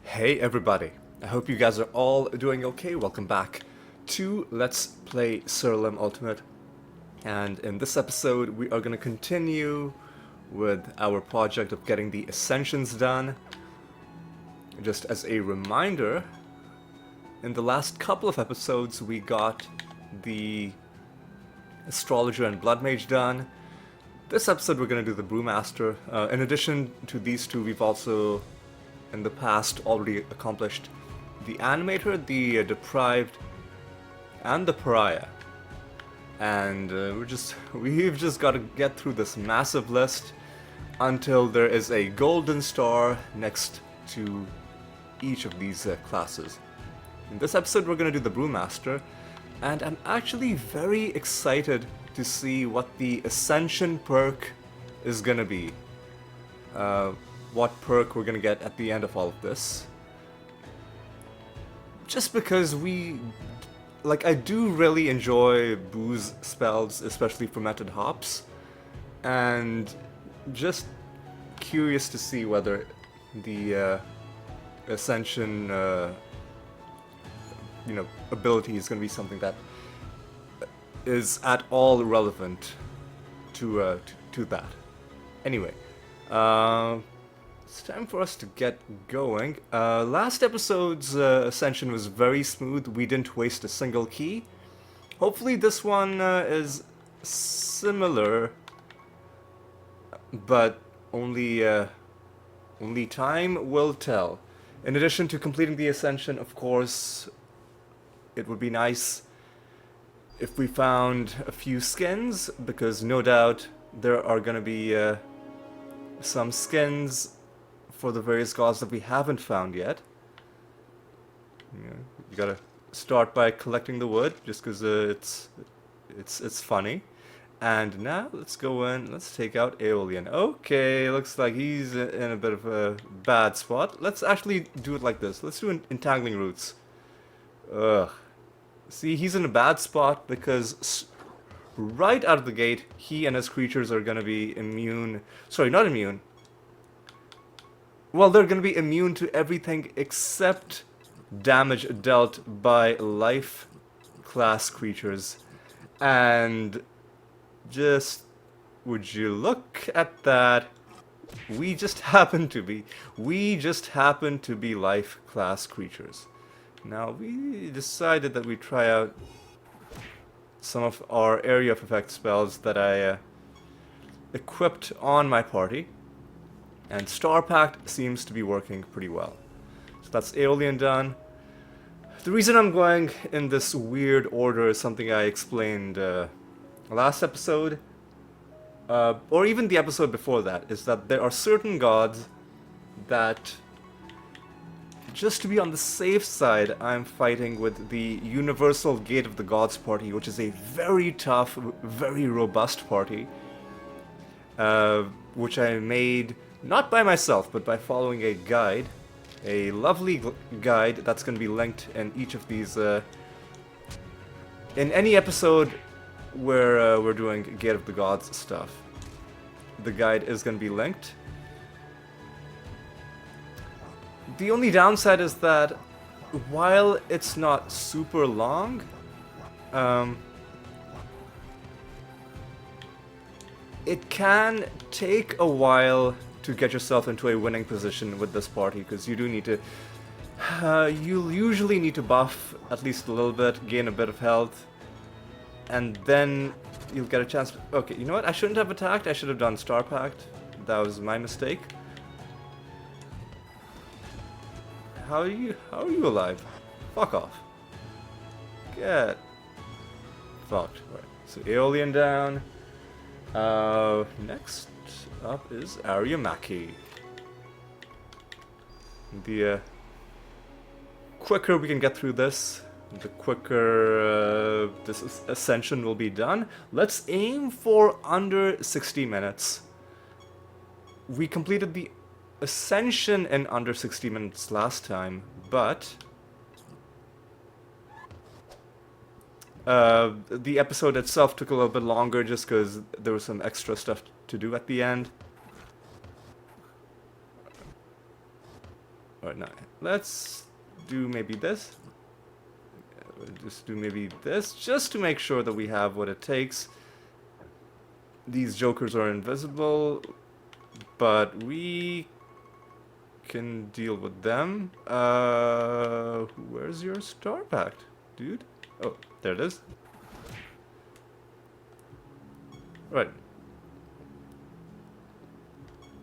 Hey everybody, I hope you guys are all doing okay. Welcome back to Let's Play Siralim Ultimate. And in this episode we are going to continue with our project of getting the Ascensions done. Just as a reminder, in the last couple of episodes we got the Astrologer and Blood Mage done. This episode we're going to do the Brewmaster. In addition to these two, we've also in the past already accomplished the Animator, the Deprived, and the Pariah. And we've just got to get through this massive list until there is a golden star next to each of these classes. In this episode we're going to do the Brewmaster, and I'm actually very excited to see what the Ascension perk is going to be. What perk we're gonna get at the end of all of this. Just because I do really enjoy booze spells, especially fermented hops, and just curious to see whether the Ascension, ability is gonna be something that is at all relevant to that. Anyway, it's time for us to get going. Last episode's Ascension was very smooth. We didn't waste a single key. Hopefully this one is similar, but only time will tell. In addition to completing the Ascension, of course, it would be nice if we found a few skins, because no doubt there are going to be some skins for the various gods that we haven't found yet. You gotta start by collecting the wood, just because it's funny. And now let's go in. Let's take out Aeolian. Okay, looks like he's in a bit of a bad spot. Let's actually do it like this. Let's do entangling roots. Ugh. See, he's in a bad spot because right out of the gate, he and his creatures are gonna be immune. Sorry, not immune. Well, they're going to be immune to everything except damage dealt by life class creatures. And just, would you look at that? We just happen to be life class creatures. Now, we decided that we try out some of our area of effect spells that I equipped on my party. And Star Pact seems to be working pretty well. So that's Aeolian done. The reason I'm going in this weird order is something I explained last episode, or even the episode before that, is that there are certain gods that, just to be on the safe side, I'm fighting with the Universal Gate of the Gods party, which is a very tough, very robust party, which I made not by myself, but by following a guide. A lovely guide that's going to be linked in each of these, in any episode where we're doing Gate of the Gods stuff. The guide is going to be linked. The only downside is that while it's not super long, it can take a while to get yourself into a winning position with this party, because you do need to, you'll usually need to buff at least a little bit, gain a bit of health, and then you'll get a chance to, okay, you know what, I shouldn't have attacked, I should have done Star Pact, that was my mistake. How are you alive? Fuck off. Get fucked. Right, so Aeolian down. Next up is Aryamaki. The quicker we can get through this, the quicker this Ascension will be done. Let's aim for under 60 minutes. We completed the Ascension in under 60 minutes last time, but the episode itself took a little bit longer just because there was some extra stuff to do at the end. Alright, now let's do maybe this. Just do maybe this, just to make sure that we have what it takes. These jokers are invisible, but we can deal with them. Where's your star pact, dude? Oh, there it is. Right.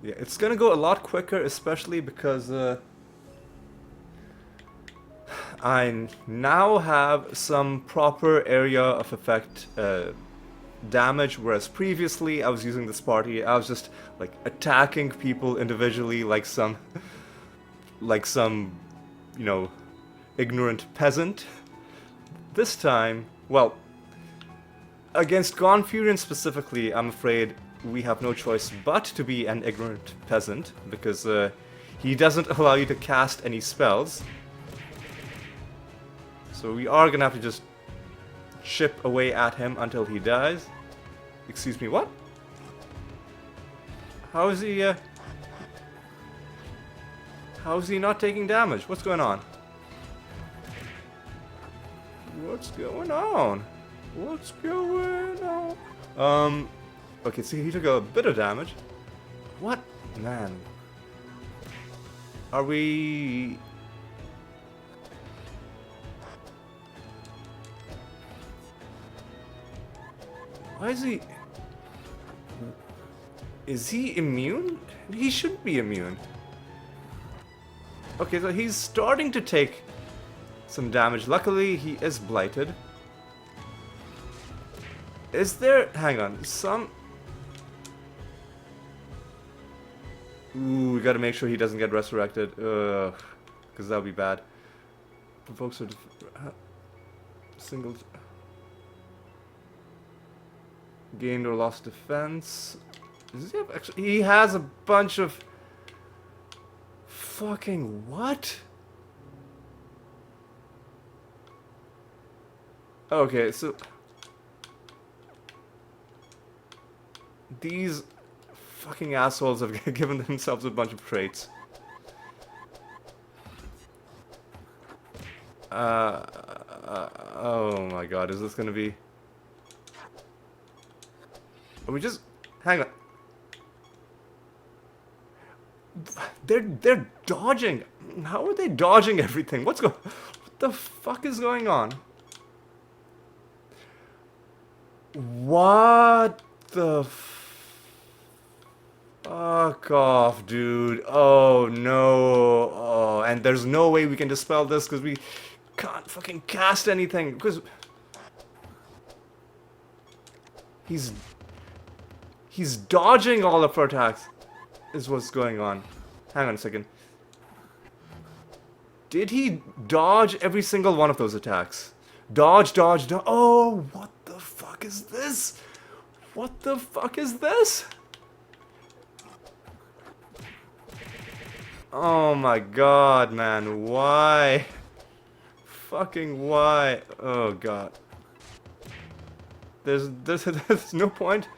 Yeah, it's gonna go a lot quicker, especially because I now have some proper area of effect damage, whereas previously I was using this party, I was just like attacking people individually like some you know, ignorant peasant. This time, well, against Gonfurion specifically, I'm afraid we have no choice but to be an ignorant peasant, because he doesn't allow you to cast any spells. So we are gonna have to just chip away at him until he dies. Excuse me, what? How is he not taking damage? What's going on? What's going on? What's going on? Okay, so he took a bit of damage. What? Man. Are we... Why is he... Is he immune? He shouldn't be immune. Okay, so he's starting to take some damage. Luckily, he is blighted. Is there... Hang on. Some... Ooh, we gotta make sure he doesn't get resurrected. Ugh. Because that would be bad. Provokes a... Single... Gained or lost defense. Does he have actually... He has a bunch of... Fucking what? Okay, so... These fucking assholes have given themselves a bunch of traits. Oh my god, is this gonna be... Are we just... Hang on. They're dodging. How are they dodging everything? What the fuck is going on? What the fuck off, dude. Oh no. Oh, and there's no way we can dispel this because we can't fucking cast anything. Because he's dodging all of our attacks. Is what's going on. Hang on a second. Did he dodge every single one of those attacks? Dodge, dodge, dodge. Oh, what the fuck is this? What the fuck is this? Oh my god, man. Why? Fucking why? Oh god. There's no point.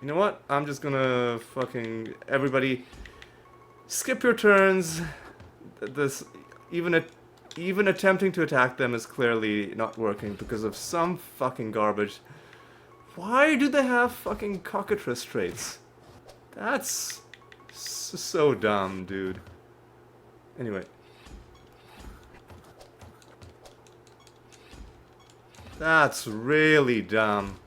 You know what? I'm just gonna fucking... Everybody, skip your turns. This... Even attempting to attack them is clearly not working because of some fucking garbage. Why do they have fucking cockatrice traits? That's... so dumb, dude. Anyway. That's really dumb.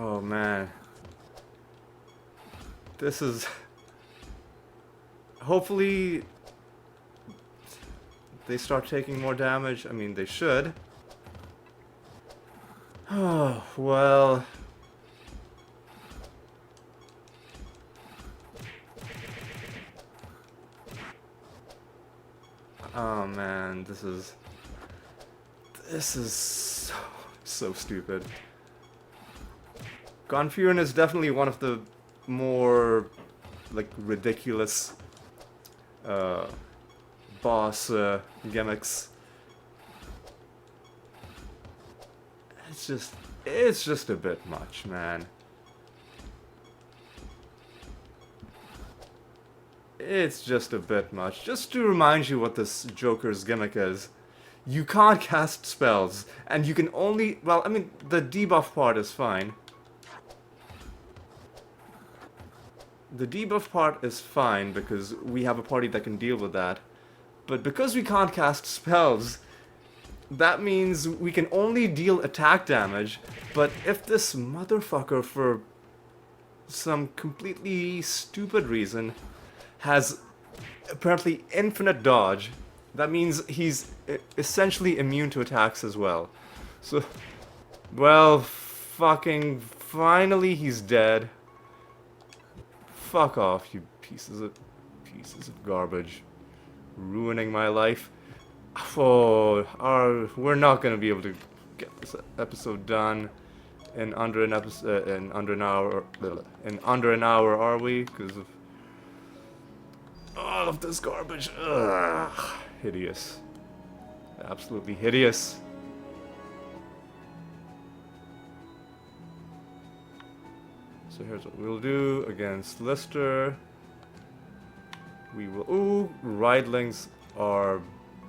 Oh man. This is... Hopefully they start taking more damage. I mean, they should. Oh, well... Oh man, this is so stupid. Gonfurion is definitely one of the more like ridiculous boss gimmicks. It's just a bit much, man. It's just a bit much. Just to remind you what this Joker's gimmick is. You can't cast spells, and you can only... Well, I mean, the debuff part is fine. The debuff part is fine, because we have a party that can deal with that. But because we can't cast spells, that means we can only deal attack damage. But if this motherfucker, for some completely stupid reason, has apparently infinite dodge, that means he's essentially immune to attacks as well. So, well, fucking finally he's dead. Fuck off, you pieces of garbage. Ruining my life. Oh, we're not gonna be able to get this episode done in under an hour. In under an hour, are we? Because of all of this garbage. Ugh, hideous. Absolutely hideous. So here's what we'll do against Lister. We will... Ooh, Ridelings are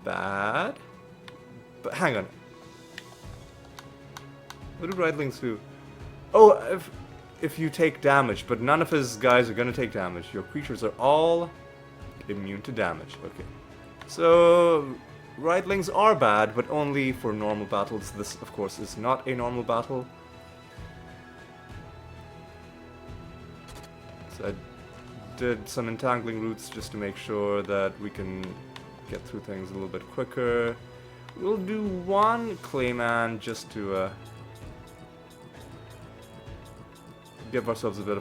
bad. But hang on. What do Ridelings do? Oh, if you take damage, but none of his guys are gonna take damage. Your creatures are all immune to damage. Okay. So, Ridelings are bad, but only for normal battles. This, of course, is not a normal battle. So I did some entangling roots just to make sure that we can get through things a little bit quicker. We'll do one Clayman just to give ourselves a bit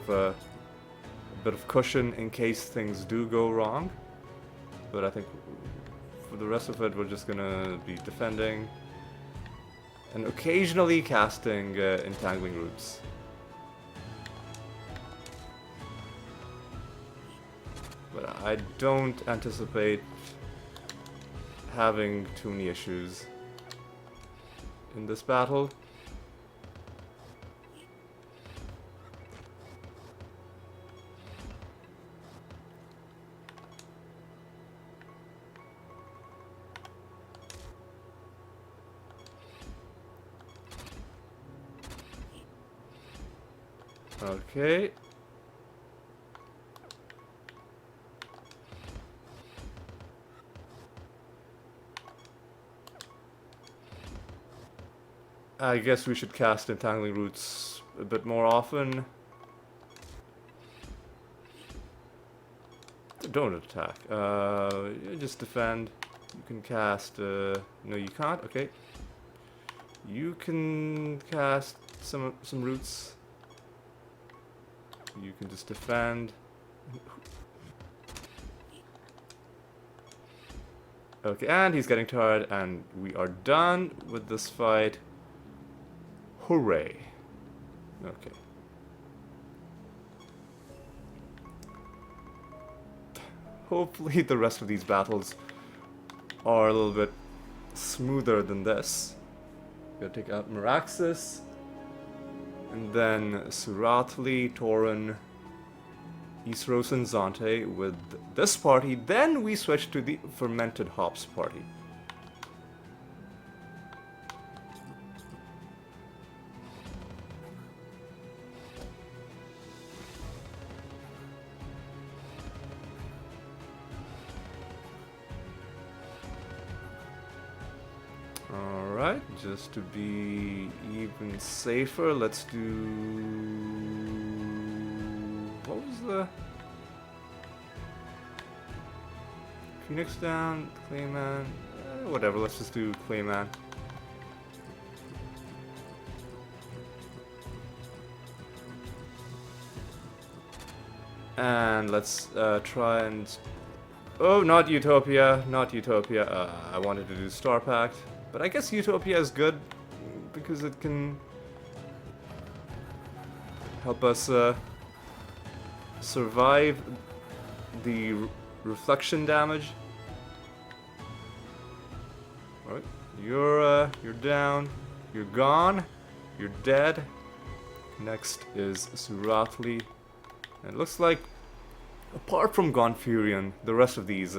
of cushion in case things do go wrong. But I think for the rest of it, we're just gonna be defending and occasionally casting entangling roots. But I don't anticipate having too many issues in this battle. Okay. I guess we should cast Entangling Roots a bit more often. Don't attack. Just defend. You can cast... no, you can't? Okay. You can cast some roots. You can just defend. Okay, and he's getting tired, and we are done with this fight. Hooray. Okay. Hopefully the rest of these battles are a little bit smoother than this. Gotta take out Meraxis. And then Suratli, Torin, Isros, and Zante with this party. Then we switch to the Fermented Hops party. Alright, just to be even safer, let's do... What was the... Phoenix down, Clayman... whatever, let's just do Clayman. And let's try and... Oh, not Utopia, not Utopia. I wanted to do Star Pact. But I guess Utopia is good because it can help us survive the reflection damage. Alright, you're down. You're gone. You're dead. Next is Suratli. And it looks like, apart from Gonfurion, the rest of these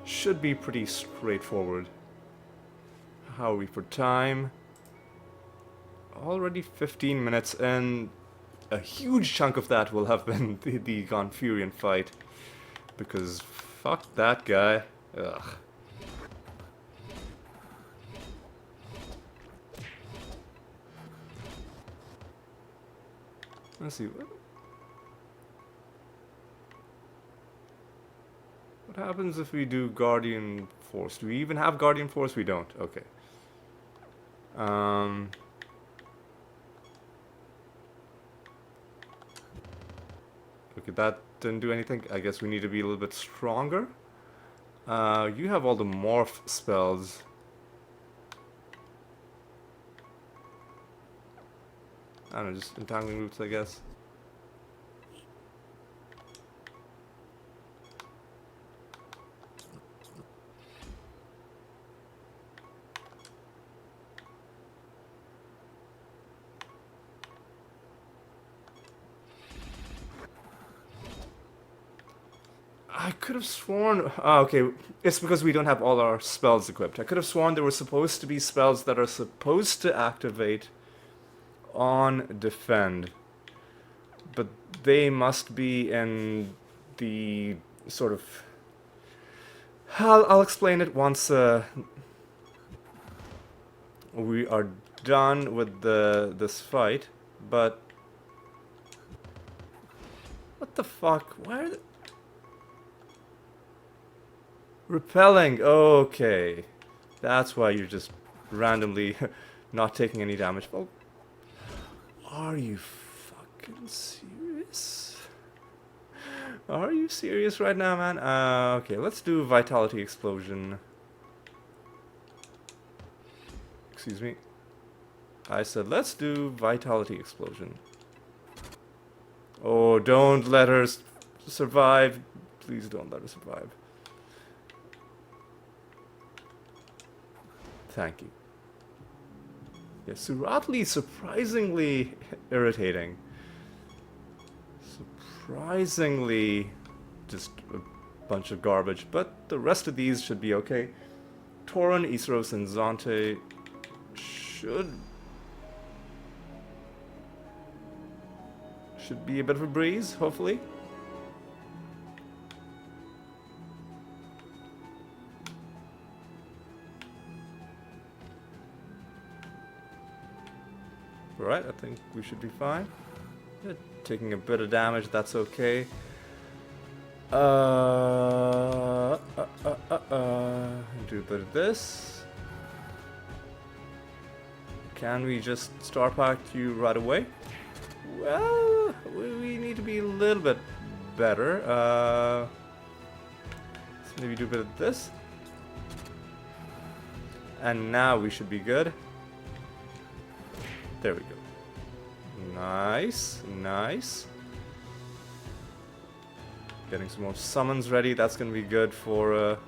should be pretty straightforward. How are we for time? Already 15 minutes, and a huge chunk of that will have been the Gonfurion fight. Because fuck that guy. Ugh. Let's see. What happens if we do Guardian Force? Do we even have Guardian Force? We don't. Okay. Okay, that didn't do anything. I guess we need to be a little bit stronger. You have all the morph spells. I don't know, just entangling roots, I guess. I could have sworn... okay, it's because we don't have all our spells equipped. I could have sworn there were supposed to be spells that are supposed to activate on defend. But they must be in the sort of... I'll explain it once we are done with this fight, but... What the fuck? Why are they... Repelling, okay. That's why you're just randomly not taking any damage. Oh, are you fucking serious? Are you serious right now, man? Okay, let's do Vitality Explosion. Excuse me. I said let's do Vitality Explosion. Oh, don't let her survive. Please don't let her survive. Thank you. Yeah, Suratli is surprisingly irritating. Surprisingly just a bunch of garbage, but the rest of these should be okay. Torin, Isros, and Zante should be a bit of a breeze, hopefully. Alright, I think we should be fine. Yeah, taking a bit of damage, that's okay. Do a bit of this. Can we just star pack you right away? Well, we need to be a little bit better. Let's maybe do a bit of this. And now we should be good. There we go. Nice, nice. Getting some more summons ready. That's gonna be good for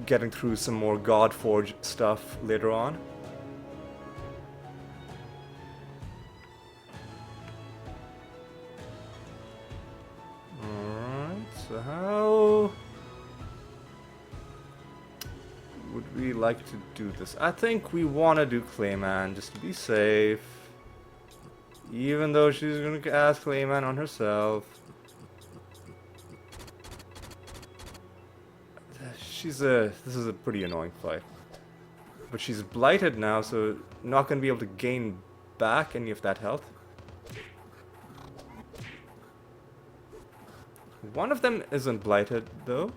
getting through some more Godforge stuff later on. Alright, so how would we like to do this? I think we want to do Clayman just to be safe. Even though she's going to cast Clayman on herself. This is a pretty annoying fight. But she's blighted now, so not going to be able to gain back any of that health. One of them isn't blighted, though.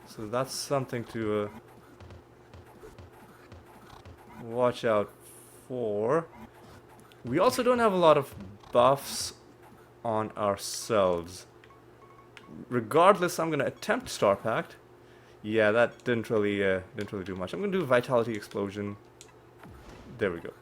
So that's something to watch out for. We also don't have a lot of buffs on ourselves. Regardless, I'm gonna attempt Star Pact. Yeah, that didn't really do much. I'm gonna do Vitality Explosion. There we go.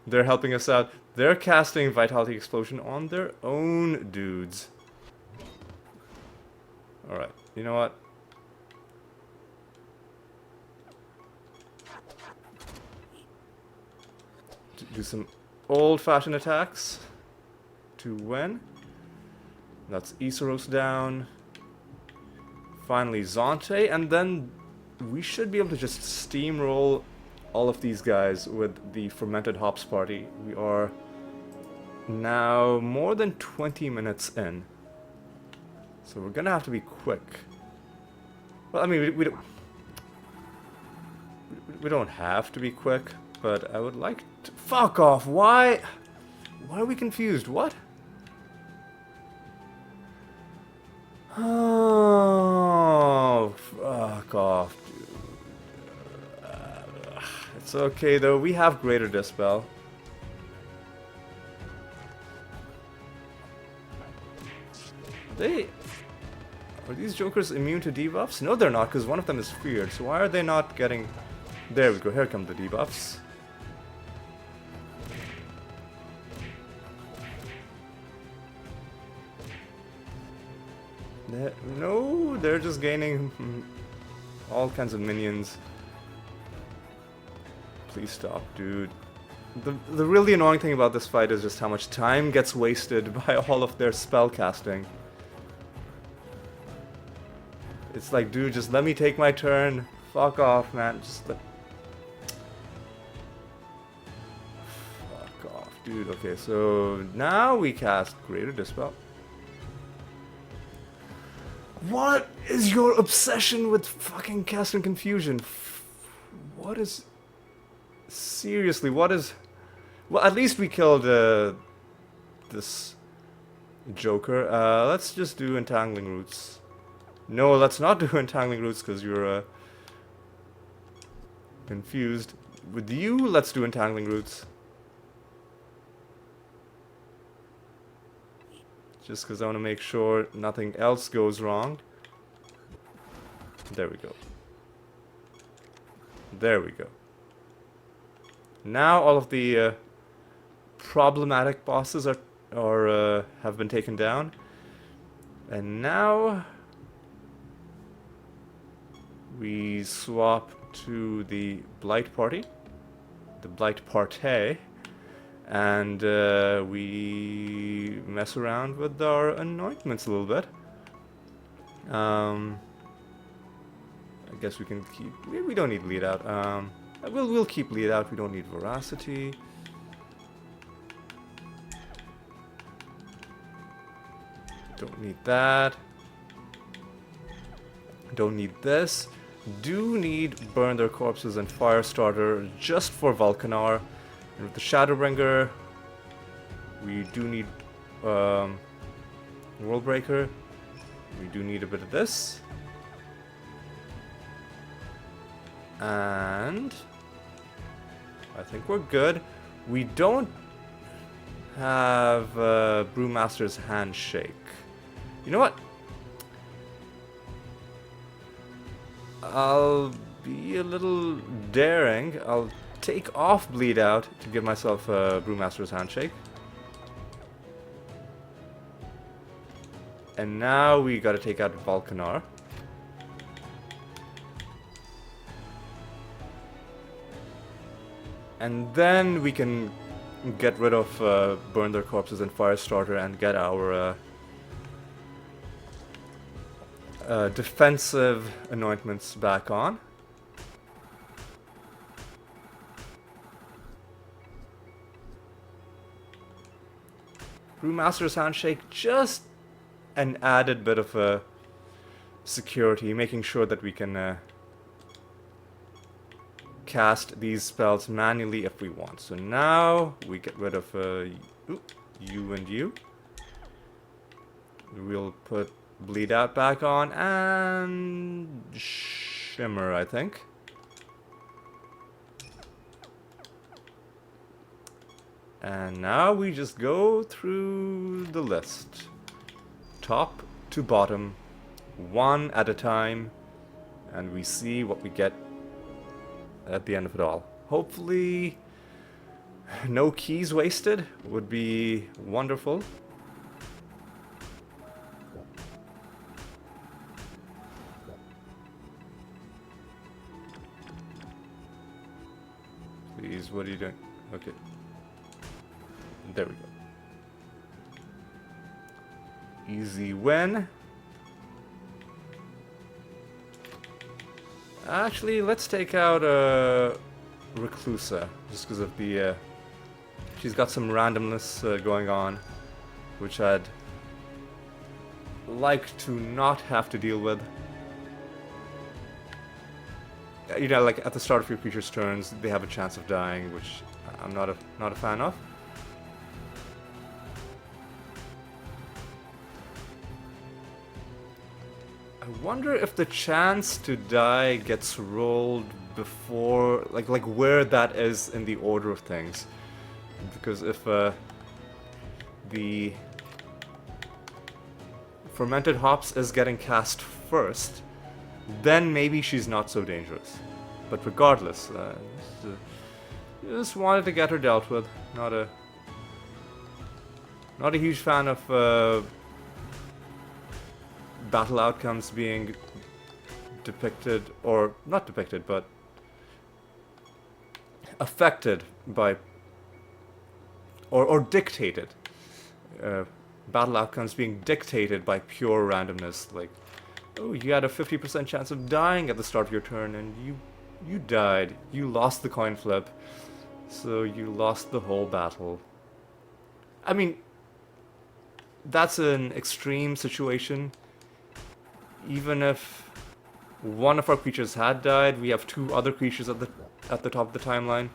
They're helping us out. They're casting Vitality Explosion on their own dudes. Alright, you know what? Do some old-fashioned attacks to win. That's Iseros down. Finally Zante, and then we should be able to just steamroll all of these guys with the Fermented Hops party. We are now more than 20 minutes in. So we're gonna have to be quick. Well, I mean, we don't have to be quick, but I would like to... Fuck off! Why are we confused? What? Oh, fuck off, dude. It's okay though, we have Greater Dispel. Are these jokers immune to debuffs? No, they're not, because one of them is feared. So why are they not getting... There we go, here come the debuffs. No, they're just gaining all kinds of minions. Please stop, dude. The really annoying thing about this fight is just how much time gets wasted by all of their spell casting. It's like, dude, just let me take my turn. Fuck off, man. Just let... Fuck off, dude. Okay, so now we cast Greater Dispel. What is your obsession with fucking casting Confusion? What is... Seriously, what is... Well, at least we killed this Joker. Let's just do Entangling Roots. No, let's not do Entangling Roots because you're confused. With you, let's do Entangling Roots. Just because I want to make sure nothing else goes wrong. There we go. There we go. Now all of the problematic bosses have been taken down. And now we swap to the Blight Party. The Blight Party. And we mess around with our anointments a little bit. I guess we can keep... We don't need lead out. We'll keep lead out. We don't need veracity. Don't need that. Don't need this. Do need burn their corpses and Firestarter just for Vulcanar. And with the Shadowbringer, we do need Worldbreaker. We do need a bit of this. And I think we're good. We don't have Brewmaster's Handshake. You know what? I'll be a little daring. I'll take off Bleed Out to give myself a Brewmaster's Handshake. And now we gotta take out Vulcanar. And then we can get rid of Burn Their Corpses and Firestarter and get our defensive anointments back on. Brewmaster's Handshake, just an added bit of security, making sure that we can cast these spells manually if we want. So now we get rid of you and you. We'll put Bleed Out back on and Shimmer, I think. And now we just go through the list. Top to bottom, one at a time, and we see what we get at the end of it all. Hopefully No keys wasted would be wonderful. Please, what are you doing? Okay. There we go. Easy win. Actually, let's take out Reclusa, just because of the... she's got some randomness going on, which I'd like to not have to deal with. You know, like at the start of your creature's turns, they have a chance of dying, which I'm not a fan of. I wonder if the chance to die gets rolled before, like where that is in the order of things. Because if the fermented hops is getting cast first, then maybe she's not so dangerous. But regardless, just wanted to get her dealt with. Not a huge fan of battle outcomes being depicted, or not depicted, but affected by, or dictated. Battle outcomes being dictated by pure randomness, like, oh, you had a 50% chance of dying at the start of your turn, and you died. You lost the coin flip, so you lost the whole battle. I mean, that's an extreme situation. Even if one of our creatures had died, we have two other creatures at the top of the timeline.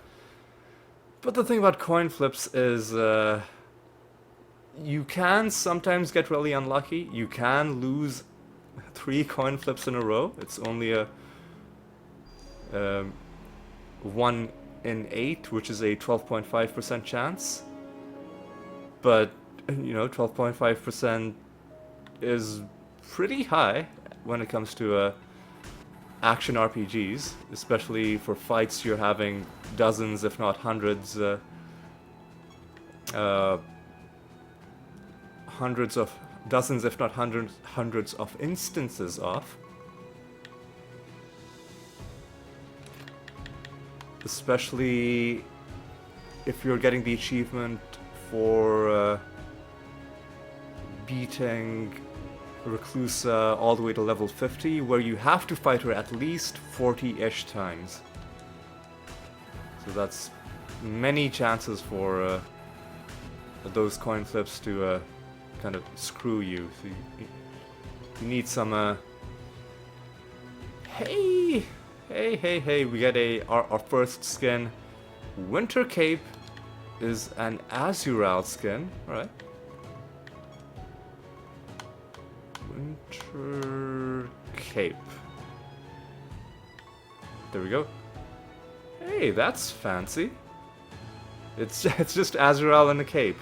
But the thing about coin flips is, you can sometimes get really unlucky. You can lose 3 coin flips in a row. It's only a 1 in 8, which is a 12.5% chance. But, you know, 12.5% is pretty high when it comes to action RPGs, especially for fights you're having dozens, if not hundreds, dozens, if not hundreds of instances of. Especially if you're getting the achievement for beating Reclusa all the way to level 50, where you have to fight her at least 40-ish times. So that's many chances for those coin flips to kind of screw you. So you need some... Hey! We get our first skin. Winter Cape is an Azural skin. Alright. Winter Cape. There we go. Hey, that's fancy. It's just Azural and a cape.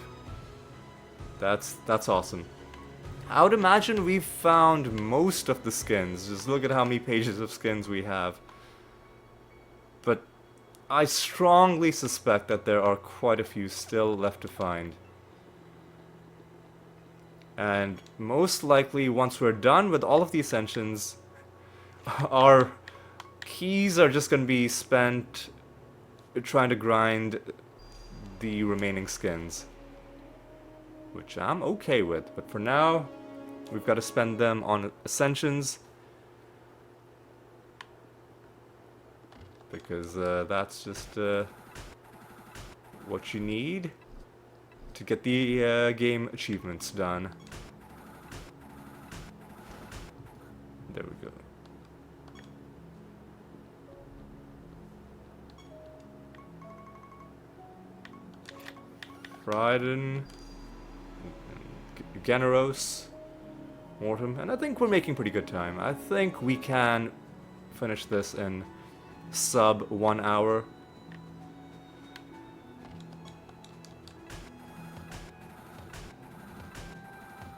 That's awesome. I would imagine we've found most of the skins. Just look at how many pages of skins we have. But I strongly suspect that there are quite a few still left to find. And most likely, once we're done with all of the Ascensions, our keys are just going to be spent trying to grind the remaining skins. Which I'm okay with. But for now, we've got to spend them on Ascensions. Because that's just what you need to get the game achievements done. There we go. Fryden, Generos, Mortem, and I think we're making pretty good time. I think we can finish this in sub 1 hour.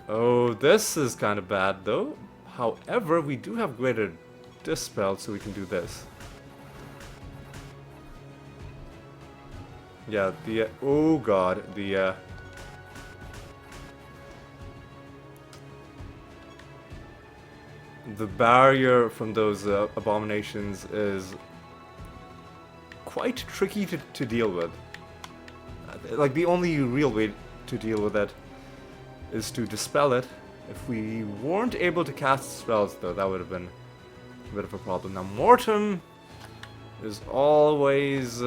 Oh, this is kind of bad though. However, we do have greater dispel, so we can do this. Yeah, the oh god, the barrier from those abominations is quite tricky to deal with. Like, the only real way to deal with it is to dispel it. If we weren't able to cast spells, though, that would have been a bit of a problem. Now, Mortem is always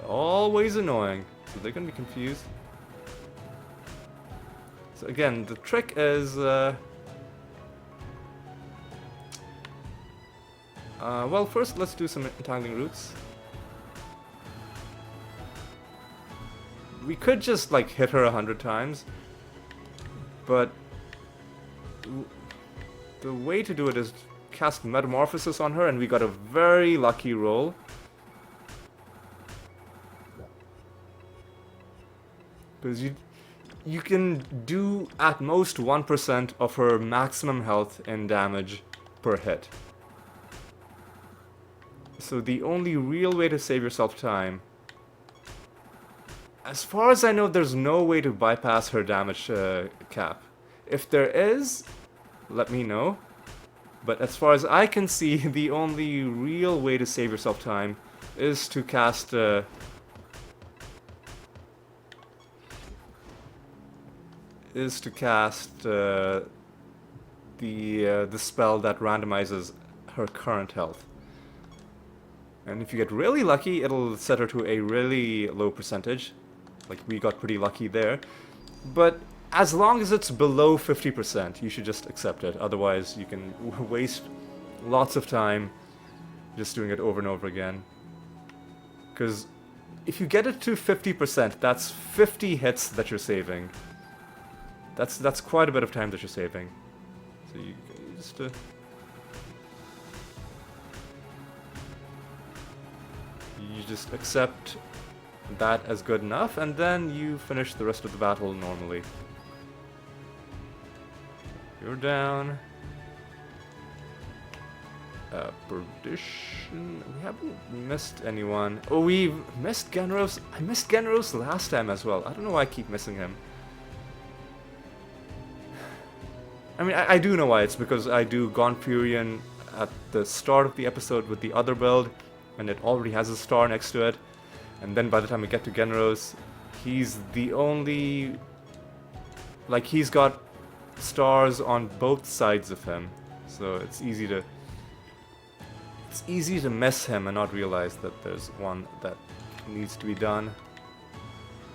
always annoying, so they're gonna be confused. So again, the trick is well, first let's do some entangling roots. We could just like hit her 100 times, but the way to do it is cast Metamorphosis on her, and we got a very lucky roll. Because you can do at most 1% of her maximum health and damage per hit. So the only real way to save yourself time, as far as I know, there's no way to bypass her damage cap. If there is, let me know. But as far as I can see, the only real way to save yourself time is to cast the spell that randomizes her current health. And if you get really lucky, it'll set her to a really low percentage. Like, we got pretty lucky there. But as long as it's below 50%, you should just accept it. Otherwise, you can waste lots of time just doing it over and over again. Because if you get it to 50%, that's 50 hits that you're saving. That's quite a bit of time that you're saving. So you just you just accept that as good enough, and then you finish the rest of the battle normally. You're down. Perdition. We haven't missed anyone. Oh, we missed Genros. I missed Genros last time as well. I don't know why I keep missing him. I mean, I do know why. It's because I do Gonfurion at the start of the episode with the other build, and it already has a star next to it. And then by the time we get to Genros, he's the only... Like, he's got stars on both sides of him. So it's easy to miss him and not realize that there's one that needs to be done.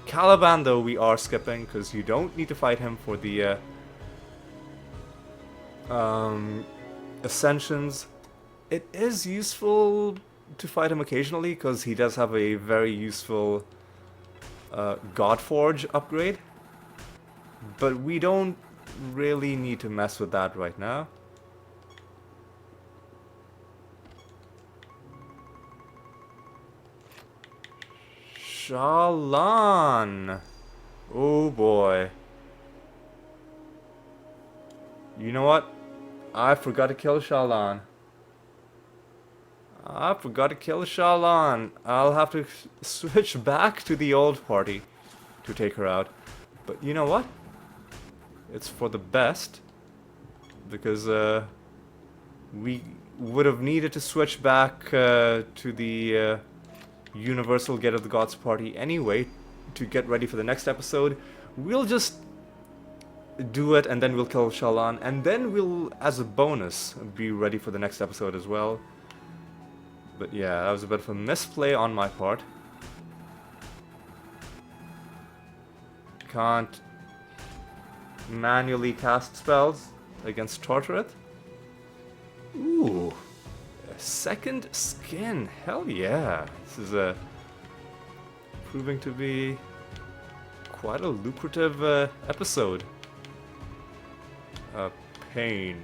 Caliban, though, we are skipping, because you don't need to fight him for the Ascensions. It is useful to fight him occasionally, because he does have a very useful Godforge upgrade. But we don't really need to mess with that right now. Shallan! Oh boy. You know what? I forgot to kill Shallan. I'll have to switch back to the old party to take her out. But you know what? It's for the best. Because we would have needed to switch back to the Universal Get of the Gods party anyway to get ready for the next episode. We'll just do it, and then we'll kill Shallan, and then we'll, as a bonus, be ready for the next episode as well. But yeah, that was a bit of a misplay on my part. Can't manually cast spells against Tortureth. Ooh, a second skin. Hell yeah. This is proving to be quite a lucrative episode. Pain.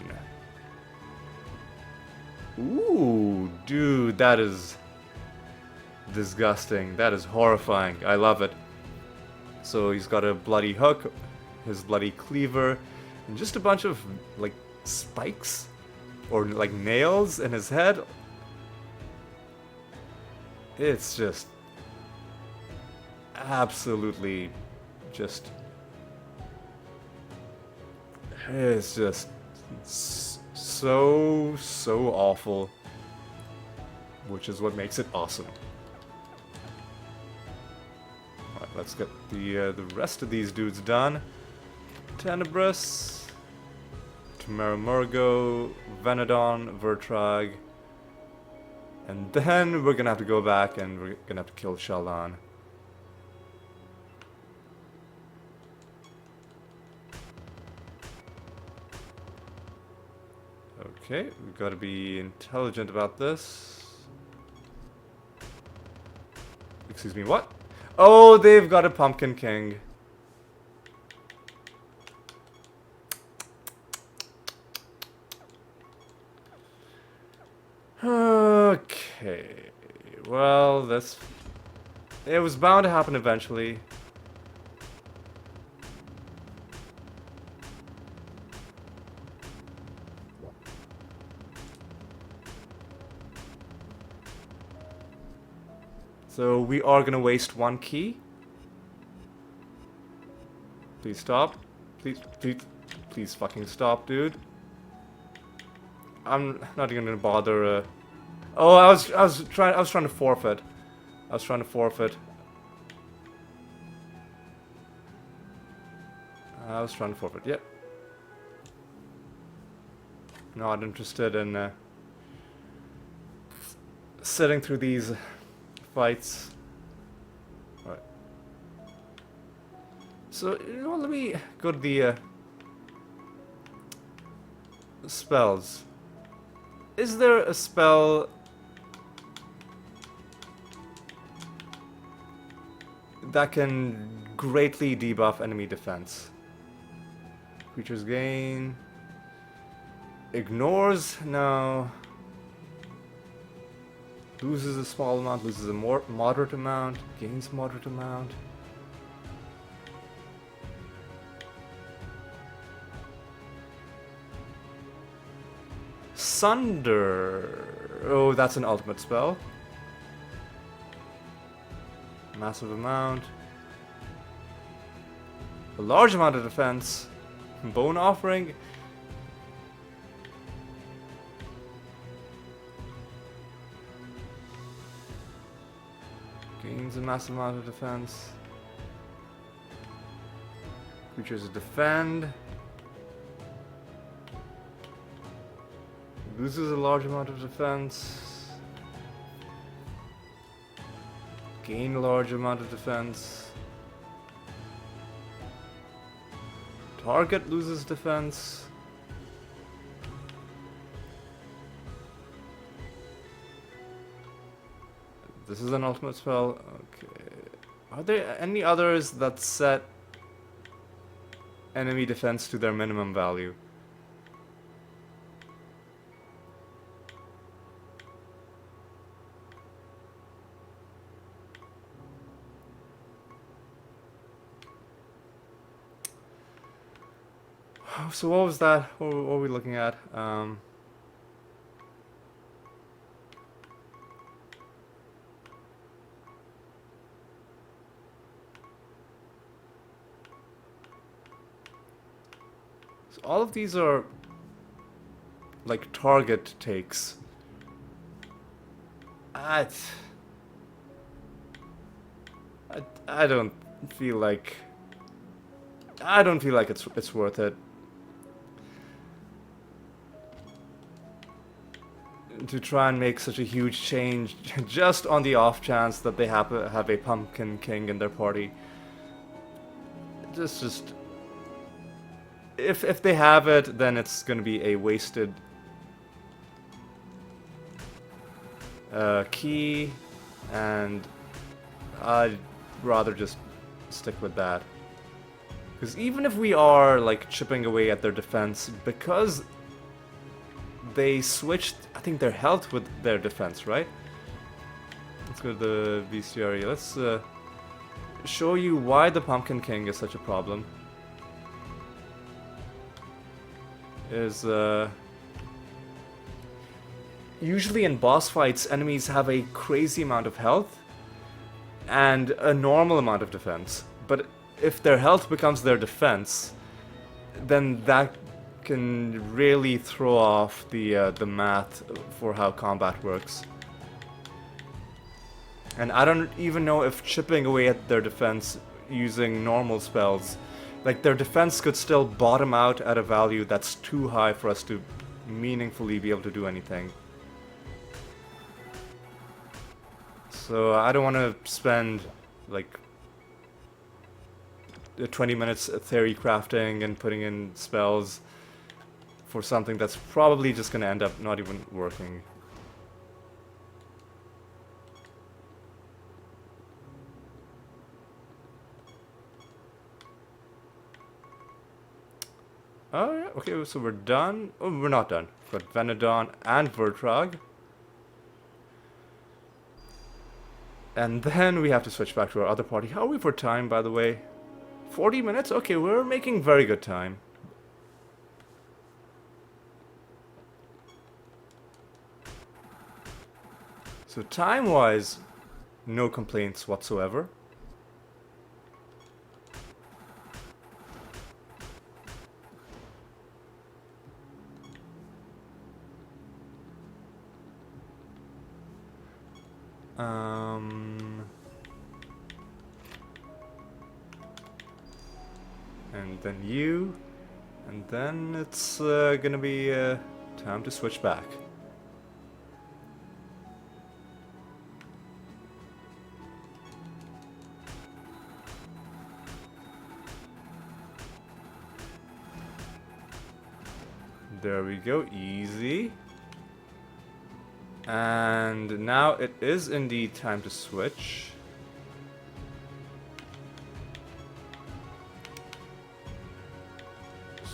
Ooh, dude, that is disgusting. That is horrifying. I love it. So he's got a bloody hook, his bloody cleaver, and just a bunch of, like, spikes or, like, nails in his head. It's just absolutely just... It's just so awful. Which is what makes it awesome. Alright, let's get the rest of these dudes done. Tenebrous, Temermurgo, Venodon, Vertrag. And then we're gonna have to go back and we're gonna have to kill Shallan. Okay, we've got to be intelligent about this. Excuse me, what? Oh, they've got a Pumpkin King. Okay, well, this... It was bound to happen eventually. So we are gonna waste one key. Please stop. Please fucking stop, dude. I'm not even gonna bother. Oh, I was trying to forfeit. I was trying to forfeit. Yep. Not interested in sitting through these fights. Alright. So, you know, let me go to the spells. Is there a spell that can greatly debuff enemy defense? Creatures gain... Ignores? No. Loses a small amount, loses a more moderate amount, gains moderate amount. Sunder. Oh, that's an ultimate spell. Massive amount. A large amount of defense. Bone offering. Gains a massive amount of defense. Creatures defend. Loses a large amount of defense. Gain a large amount of defense. Target loses defense. This is an ultimate spell. Okay. Are there any others that set enemy defense to their minimum value? So what was that? What were we looking at? So all of these are like target takes. I don't feel like it's worth it to try and make such a huge change just on the off chance that they have a Pumpkin King in their party. Just if they have it, then it's gonna be a wasted key, and I'd rather just stick with that. Because even if we are like chipping away at their defense, because they switched, I think, their health with their defense, right? Let's go to the bestiary. Let's show you why the Pumpkin King is such a problem. Is usually in boss fights, enemies have a crazy amount of health, and a normal amount of defense. But if their health becomes their defense, then that can really throw off the math for how combat works. And I don't even know if chipping away at their defense using normal spells, like their defense could still bottom out at a value that's too high for us to meaningfully be able to do anything. So I don't want to spend like 20 minutes theory crafting and putting in spells for something that's probably just going to end up not even working. Oh yeah, okay, so we're done. Oh, we're not done. We've got Venedon and Vertrag. And then we have to switch back to our other party. How are we for time, by the way? 40 minutes? Okay, we're making very good time. So time-wise, no complaints whatsoever. And then you, and then it's gonna be time to switch back. There we go, easy. And now it is indeed time to switch.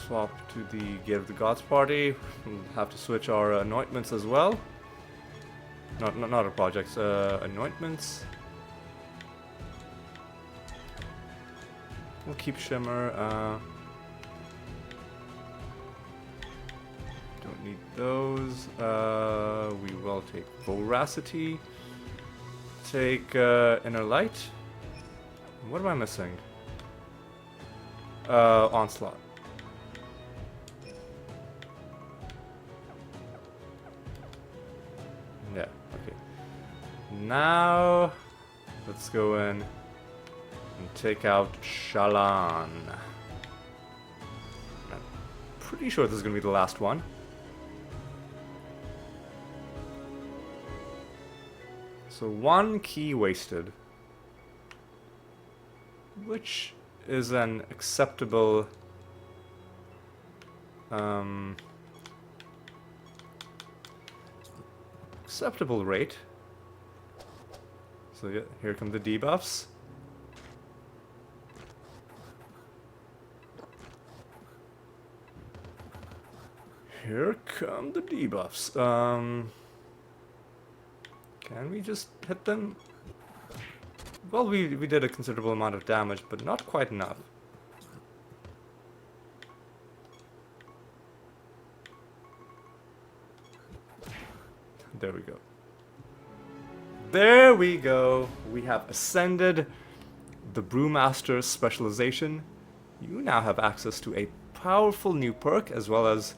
Swap to the Gate of the Gods party. We'll have to switch our anointments as well. Not our projects, anointments. We'll keep Shimmer. Don't need those. We will take Voracity. Take Inner Light. What am I missing? Onslaught. Yeah, okay. Now, let's go in and take out Shalan. I'm pretty sure this is going to be the last one. So one key wasted, which is an acceptable acceptable rate. So yeah, here come the debuffs. Here come the debuffs. Can we just hit them? Well, we did a considerable amount of damage, but not quite enough. There we go. There we go. We have ascended the Brewmaster specialization. You now have access to a powerful new perk as well as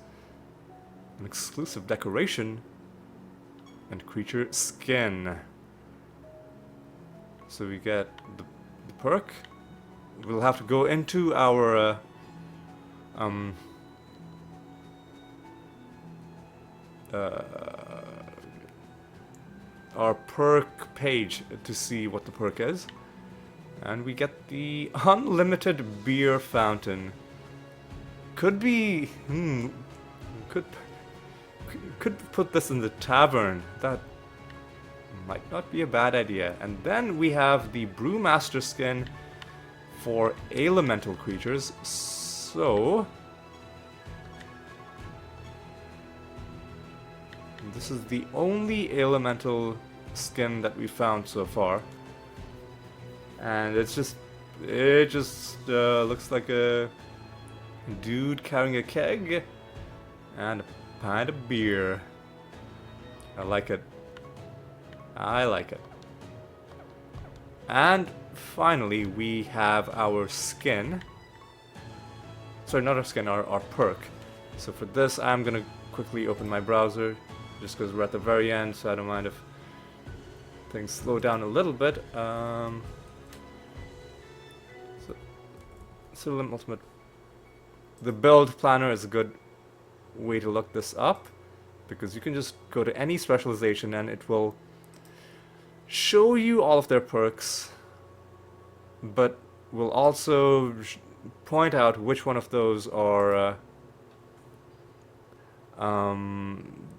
an exclusive decoration and creature skin. So we get the perk. We'll have to go into our perk page to see what the perk is. And we get the unlimited beer fountain. Could be could put this in the tavern. That might not be a bad idea. And then we have the Brewmaster skin for elemental creatures. So this is the only elemental skin that we found so far. And it just looks like a dude carrying a keg and a pint of beer. I like it. I like it. And finally, we have our skin. Sorry, not our skin, our perk. So for this, I'm gonna quickly open my browser, just because we're at the very end, so I don't mind if things slow down a little bit. Siralim Ultimate. The build planner is a good way to look this up, because you can just go to any specialization and it will show you all of their perks, but will also point out which one of those are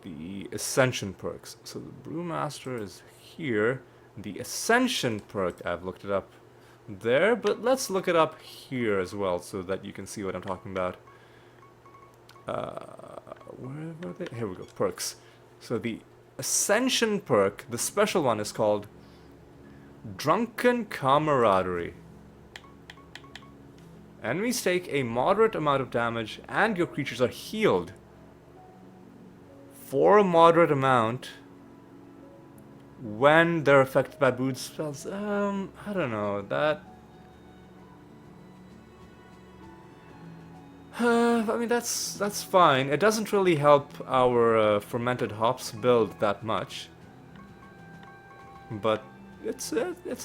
the Ascension perks. So the Brewmaster is here. The Ascension perk, I've looked it up there, but let's look it up here as well so that you can see what I'm talking about. Where were they? Here we go, perks. So the Ascension perk, the special one, is called Drunken Camaraderie. Enemies take a moderate amount of damage and your creatures are healed for a moderate amount when they're affected by mood spells. I don't know, that... I mean, that's fine. It doesn't really help our fermented hops build that much. But it's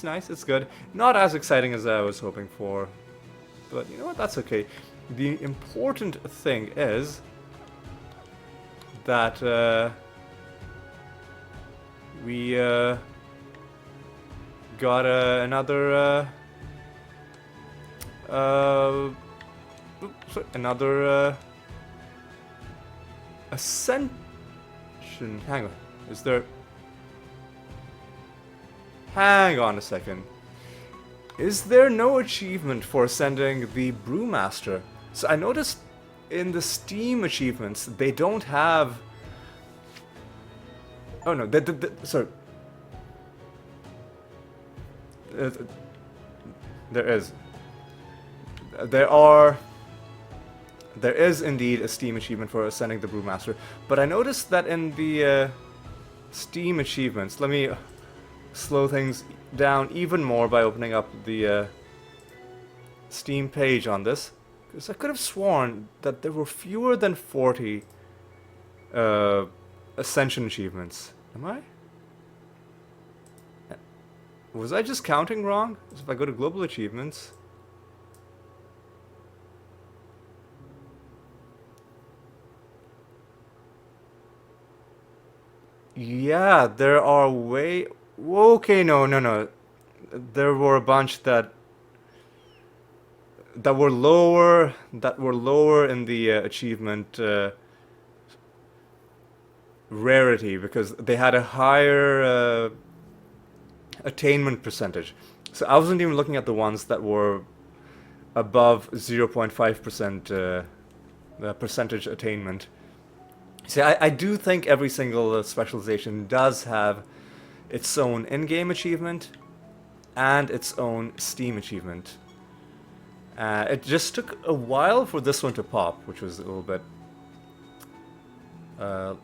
nice, it's good. Not as exciting as I was hoping for. But you know what, that's okay. The important thing is that we got another Ascension. Hang on, is there... Hang on a second. Is there no achievement for ascending the Brewmaster? So I noticed in the Steam achievements, they don't have... Oh no, sorry. There is. There is indeed a Steam achievement for ascending the Brewmaster, but I noticed that in the Steam achievements, let me slow things down even more by opening up the Steam page on this, because I could have sworn that there were fewer than 40 Ascension achievements. Am I? Was I just counting wrong? So if I go to global achievements... Yeah, there are way... Okay, no. There were a bunch that were lower in the achievement rarity, because they had a higher attainment percentage. So I wasn't even looking at the ones that were above 0.5% percentage attainment. See, I do think every single specialization does have its own in-game achievement and its own Steam achievement. It just took a while for this one to pop, which was a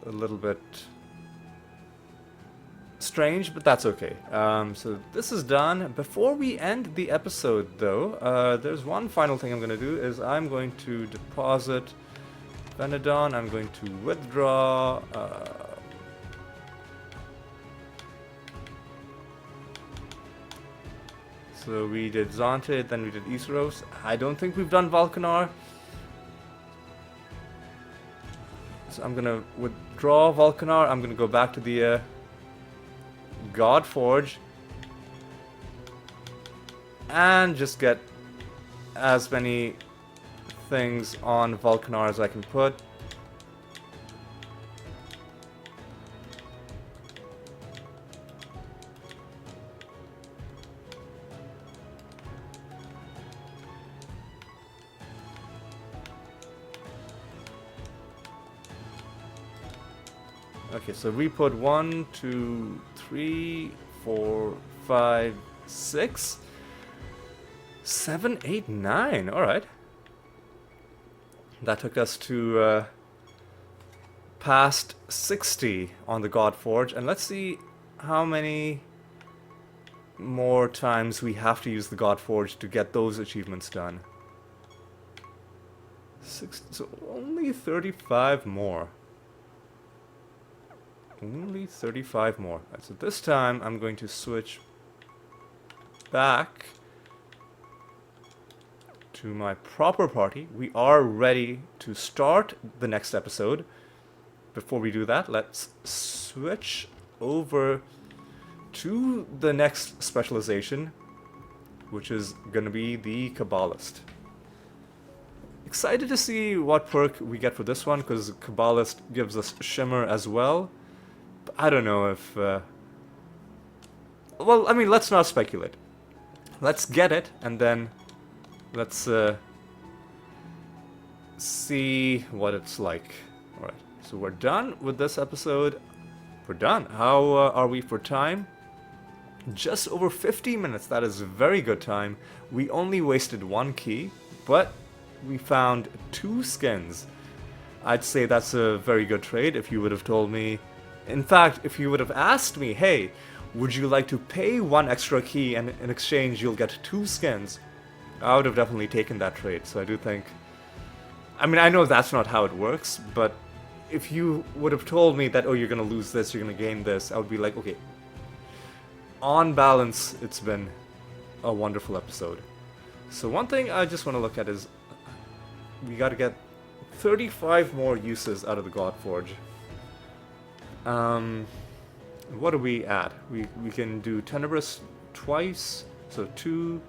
little bit strange, but that's okay. So this is done. Before we end the episode, though, there's one final thing I'm going to do, is I'm going to deposit Venedon, I'm going to withdraw... So we did Zonte, then we did Isros. I don't think we've done Valkanar. So I'm gonna withdraw Valkanar. I'm gonna go back to the Godforge and just get as many things on Valkanar as I can put. Okay, so we put 1, 2, 3, 4, 5, 6, 7, 8, 9. All right. That took us to past 60 on the Godforge, and let's see how many more times we have to use the God Forge to get those achievements done. So only 35 more. Only 35 more. Right, so this time I'm going to switch back to my proper party. We are ready to start the next episode. Before we do that, let's switch over to the next specialization, which is going to be the Kabbalist. Excited to see what perk we get for this one, because Kabbalist gives us Shimmer as well. But I don't know if... well, I mean, let's not speculate. Let's get it, and then let's see what it's like. Alright, so we're done with this episode. We're done. How are we for time? Just over 50 minutes. That is a very good time. We only wasted one key, but we found 2 skins. I'd say that's a very good trade if you would have told me. In fact, if you would have asked me, hey, would you like to pay 1 extra key and in exchange you'll get 2 skins? I would have definitely taken that trade. So I do think... I mean, I know that's not how it works, but if you would have told me that, oh, you're going to lose this, you're going to gain this, I would be like, okay. On balance, it's been a wonderful episode. So one thing I just want to look at is we got to get 35 more uses out of the God Forge. What are we at? We can do Tenebrous twice, so 2,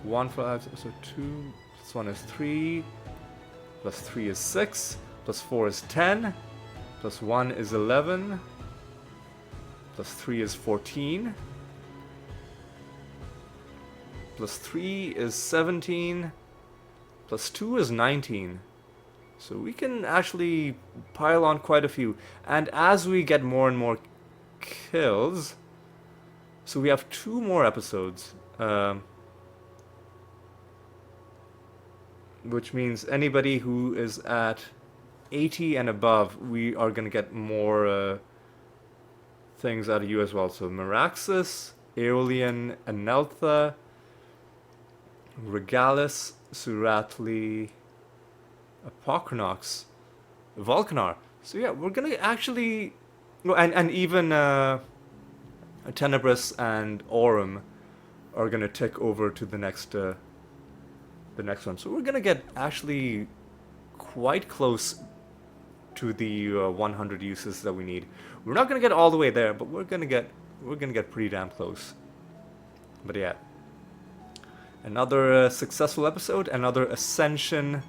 1, 5, so 2 plus 1 is 3, plus 3 is 6, plus 4 is 10, plus 1 is 11, plus 3 is 14, plus 3 is 17, plus 2 is 19. So we can actually pile on quite a few. And as we get more and more kills, so we have 2 more episodes, which means anybody who is at 80 and above, we are going to get more things out of you as well. So Meraxus, Aeolian, Aneltha, Regalis, Suratli, Apochronox, Volcanar. So yeah, we're going to actually... No, and even Tenebrous and Aurum are going to tick over to the next one. So we're going to get actually quite close to the 100 uses that we need. We're not going to get all the way there, but we're going to get pretty damn close. But yeah. Another successful episode, another Ascension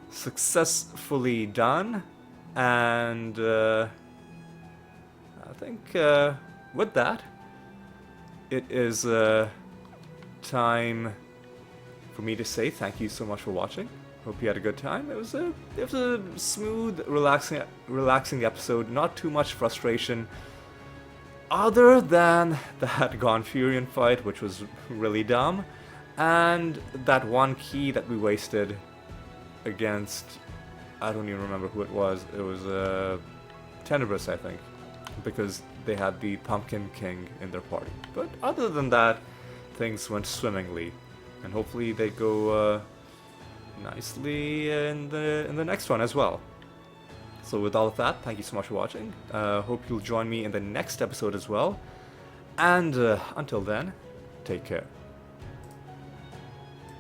successfully done, and I think with that, it is time for me to say thank you so much for watching. Hope you had a good time. It was a smooth, relaxing episode. Not too much frustration, other than that Gonfurion fight, which was really dumb, and that one key that we wasted against, I don't even remember who it was. It was Tenebrous, I think, because they had the Pumpkin King in their party. But other than that, things went swimmingly, and hopefully they go nicely in the next one as well. So with all of that, thank you so much for watching. Hope you'll join me in the next episode as well. And until then, take care.